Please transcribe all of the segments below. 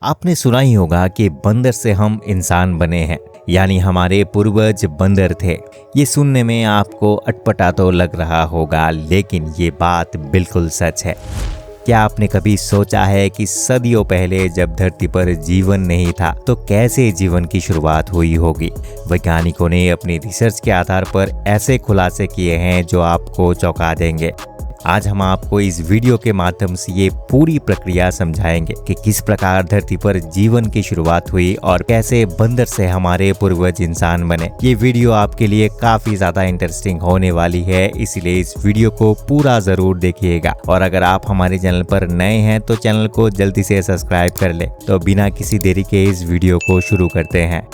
आपने सुना ही होगा कि बंदर से हम इंसान बने हैं, यानी हमारे पूर्वज बंदर थे। ये सुनने में आपको अटपटा तो लग रहा होगा, लेकिन ये बात बिल्कुल सच है। क्या आपने कभी सोचा है कि सदियों पहले जब धरती पर जीवन नहीं था तो कैसे जीवन की शुरुआत हुई होगी? वैज्ञानिकों ने अपनी रिसर्च के आधार पर ऐसे खुलासे किए हैं जो आपको चौंका देंगे। आज हम आपको इस वीडियो के माध्यम से ये पूरी प्रक्रिया समझाएंगे कि किस प्रकार धरती पर जीवन की शुरुआत हुई और कैसे बंदर से हमारे पूर्वज इंसान बने। ये वीडियो आपके लिए काफी ज्यादा इंटरेस्टिंग होने वाली है, इसलिए इस वीडियो को पूरा जरूर देखिएगा। और अगर आप हमारे चैनल पर नए हैं तो चैनल को जल्दी से सब्सक्राइब कर ले। तो बिना किसी देरी के इस वीडियो को शुरू करते हैं।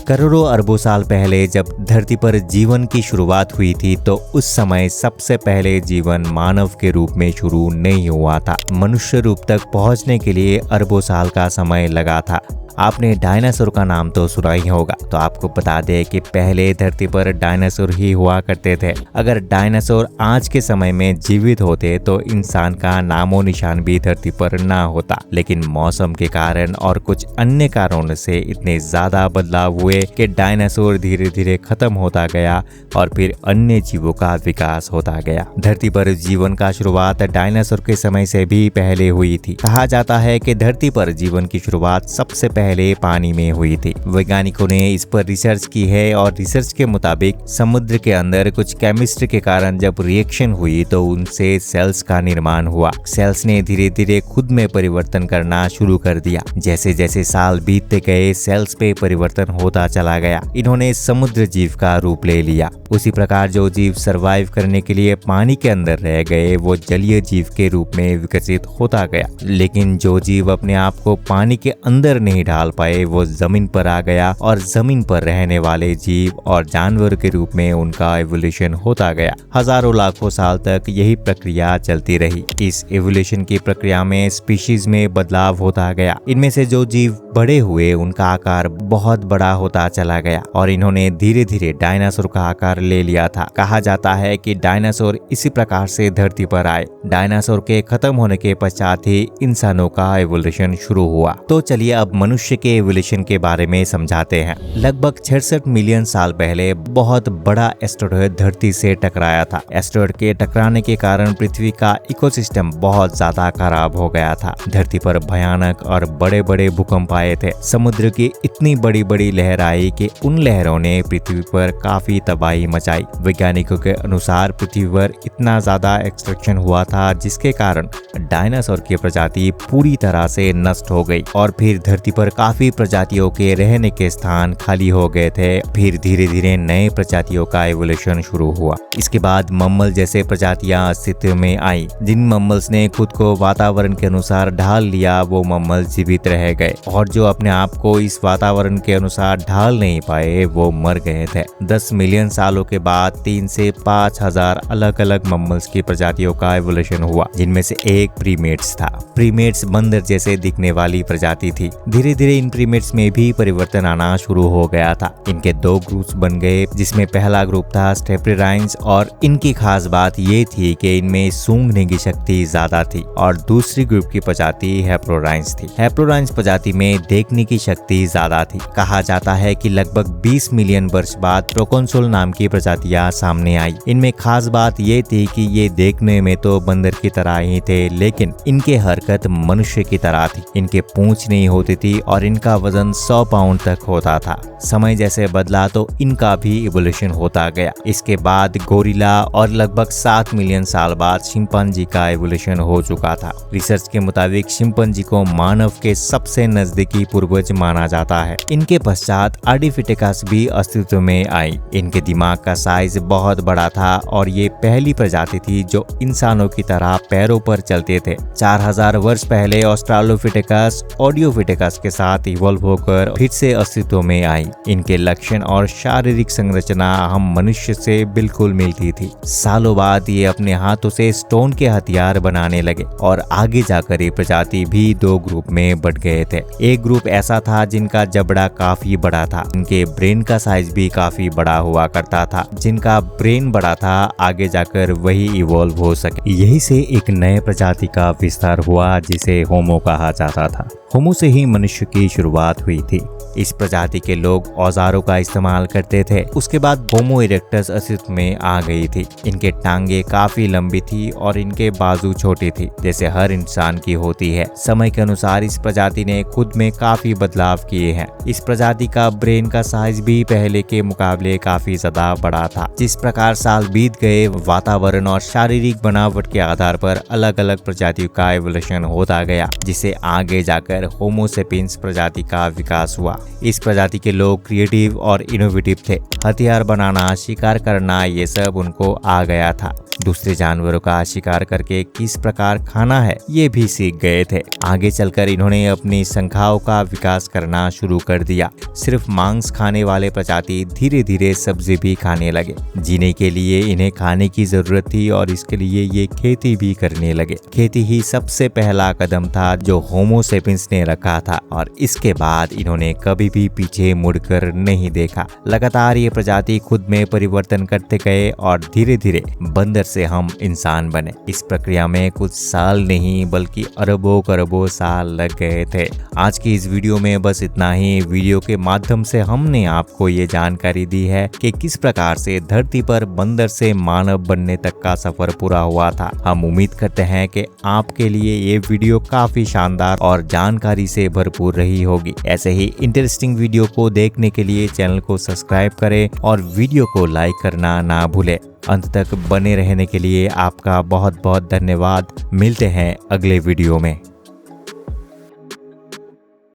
करोड़ों अरबों साल पहले जब धरती पर जीवन की शुरुआत हुई थी तो उस समय सबसे पहले जीवन मानव के रूप में शुरू नहीं हुआ था। मनुष्य रूप तक पहुंचने के लिए अरबों साल का समय लगा था। आपने डायनासोर का नाम तो सुना ही होगा, तो आपको बता दें कि पहले धरती पर डायनासोर ही हुआ करते थे। अगर डायनासोर आज के समय में जीवित होते तो इंसान का नामो निशान भी धरती पर ना होता, लेकिन मौसम के कारण और कुछ अन्य कारणों से इतने ज्यादा बदलाव हुए कि डायनासोर धीरे धीरे खत्म होता गया और फिर अन्य जीवों का विकास होता गया। धरती पर जीवन का शुरुआत डायनासोर के समय से भी पहले हुई थी। कहा जाता है कि धरती पर जीवन की शुरुआत सबसे पहले पानी में हुई थी। वैज्ञानिकों ने इस पर रिसर्च की है और रिसर्च के मुताबिक समुद्र के अंदर कुछ केमिस्ट्री के कारण जब रिएक्शन हुई तो उनसे सेल्स का निर्माण हुआ। सेल्स ने धीरे धीरे खुद में परिवर्तन करना शुरू कर दिया। जैसे जैसे साल बीतते गए सेल्स पे परिवर्तन होता चला गया। इन्होंने समुद्र जीव का रूप ले लिया। उसी प्रकार जो जीव सरवाइव करने के लिए पानी के अंदर रह गए वो जलीय जीव के रूप में विकसित होता गया। लेकिन जो जीव अपने आप को पानी के अंदर नहीं डाल पाए वो जमीन पर आ गया और जमीन पर रहने वाले जीव और जानवर के रूप में उनका एवोल्यूशन होता गया। हजारों लाखों साल तक यही प्रक्रिया चलती रही। इस एवोल्यूशन की प्रक्रिया में स्पीशीज में बदलाव होता गया। इनमें से जो जीव बड़े हुए उनका आकार बहुत बड़ा होता चला गया और इन्होंने धीरे धीरे डायनासोर का आकार ले लिया था। कहा जाता है कि डायनासोर इसी प्रकार से धरती पर आए। डायनासोर के खत्म होने के पश्चात ही इंसानों का एवोल्यूशन शुरू हुआ। तो चलिए अब मनुष्य के एवोल्यूशन के बारे में समझाते हैं। लगभग 66 मिलियन साल पहले बहुत बड़ा एस्टेरॉयड धरती से टकराया था। एस्टेरॉयड के टकराने के कारण पृथ्वी का इकोसिस्टम बहुत ज्यादा खराब हो गया था। धरती पर भयानक और बड़े बड़े भूकंप आए थे। समुद्र की इतनी बड़ी बड़ी लहर आई कि उन लहरों ने पृथ्वी पर काफी तबाही मचाई। वैज्ञानिकों के अनुसार पृथ्वी पर इतना ज्यादा एक्सट्रैक्शन हुआ था जिसके कारण डायनासोर की प्रजाति पूरी तरह से नष्ट हो गई और फिर धरती पर काफी प्रजातियों के रहने के स्थान खाली हो गए थे। फिर धीरे धीरे नए प्रजातियों का एवोल्यूशन शुरू हुआ। इसके बाद मम्मल जैसे प्रजातियां अस्तित्व में आई। जिन मम्मल्स ने खुद को वातावरण के अनुसार ढाल लिया वो मम्मल जीवित रह गए और जो अपने आप को इस वातावरण के अनुसार ढाल नहीं पाए वो मर गए थे। 10 मिलियन सालों के बाद 3 से 5 हजार अलग अलग मम्मल्स की प्रजातियों का एवोल्यूशन हुआ, जिनमें से एक प्रीमेट्स था। प्रीमेट्स बंदर जैसे दिखने वाली प्रजाति थी। धीरे धीरे इन प्रीमेट्स में भी परिवर्तन आना शुरू हो गया था। इनके 2 ग्रुप्स बन गए, जिसमें पहला ग्रुप था स्टेप्टेराइन्स और इनकी खास बात ये थी कि इनमें सूंघने की शक्ति ज्यादा थी और दूसरी ग्रुप की प्रजाति हेप्लोराइन्स थी। हेप्लोराइन्स प्रजाति में देखने की शक्ति ज्यादा थी। कहा जाता है कि लगभग 20 मिलियन वर्ष बाद प्रोकोंसोल नाम की प्रजातियां सामने आई। इनमें खास बात ये थी कि ये देखने में तो बंदर की तरह ही थे, लेकिन इनके हरकत मनुष्य की तरह थी। इनके पूंछ नहीं होती थी और इनका वजन 100 पाउंड तक होता था। समय जैसे बदला तो इनका भी इवोल्यूशन होता गया। इसके बाद गोरिल्ला और लगभग 7 मिलियन साल बाद शिंपांजी का इवोल्यूशन हो चुका था। रिसर्च के मुताबिक शिंपांजी को मानव के सबसे नजदीकी पूर्वज माना जाता है। इनके पश्चात आर्डिफिटेकस भी अस्तित्व में आई। इनके दिमाग का साइज बहुत बड़ा था और ये पहली प्रजाति थी जो इंसानों की तरह पैरों पर चलते थे। 4000 वर्ष पहले ऑस्ट्रालोपिटेकस ऑडियोफिटेकस के साथ इवॉल्व होकर फिर से अस्तित्व में आई। इनके लक्षण और शारीरिक संरचना हम मनुष्य से बिल्कुल मिलती थी। सालों बाद ये अपने हाथों से स्टोन के हथियार बनाने लगे और आगे जाकर ये प्रजाति भी 2 ग्रुप में बढ़ गए थे। एक ग्रुप ऐसा था जिनका जबड़ा काफी बड़ा था। इनके ब्रेन का साइज भी काफी बड़ा हुआ करता था। जिनका ब्रेन बड़ा था आगे जाकर वही इवॉल्व हो सके। यही से एक नए प्रजाति का विस्तार हुआ जिसे होमो कहा जाता था। होमो से ही मनुष्य की शुरुआत हुई थी। इस प्रजाति के लोग औजारों का इस्तेमाल करते थे। उसके बाद होमो इरेक्टस अस्तित्व में आ गई थी। इनके टांगे काफी लंबी थी और इनके बाजू छोटी थी, जैसे हर इंसान की होती है। समय के अनुसार इस प्रजाति ने खुद में काफी बदलाव किए हैं। इस प्रजाति का ब्रेन का साइज भी पहले के मुकाबले काफी ज्यादा बड़ा था। जिस प्रकार साल बीत गए, वातावरण और शारीरिक बनावट के आधार पर अलग अलग प्रजातियों का एवोल्यूशन होता गया, जिसे आगे जाकर होमो सेपियंस प्रजाति का विकास हुआ। इस प्रजाति के लोग क्रिएटिव और इनोवेटिव थे। हथियार बनाना, शिकार करना, ये सब उनको आ गया था। दूसरे जानवरों का शिकार करके किस प्रकार खाना है ये भी सीख गए थे। आगे चलकर इन्होंने अपनी संख्याओं का विकास करना शुरू कर दिया। सिर्फ मांस खाने वाले प्रजाति धीरे धीरे सब्जी भी खाने लगे। जीने के लिए इन्हें खाने की जरूरत थी और इसके लिए ये खेती भी करने लगे। खेती ही सबसे पहला कदम था जो होमो सेपियंस ने रखा था और इसके बाद इन्होंने कभी भी पीछे मुड़कर नहीं देखा। लगातार ये प्रजाति खुद में परिवर्तन करते गए और धीरे धीरे बंदर से हम इंसान बने। इस प्रक्रिया में कुछ साल नहीं बल्कि अरबों करोड़ों साल लग गए थे। आज की इस वीडियो में बस इतना ही। वीडियो के माध्यम से हमने आपको ये जानकारी दी है कि किस प्रकार से धरती पर बंदर से मानव बनने तक का सफर पूरा हुआ था। हम उम्मीद करते हैं कि आपके लिए ये वीडियो काफी शानदार और जानकारी से भरपूर रही होगी। ऐसे ही इंटरेस्टिंग वीडियो को देखने के लिए चैनल को सब्सक्राइब करें और वीडियो को लाइक करना ना भूलें। अंत तक बने रहने के लिए आपका बहुत बहुत धन्यवाद। मिलते हैं अगले वीडियो में।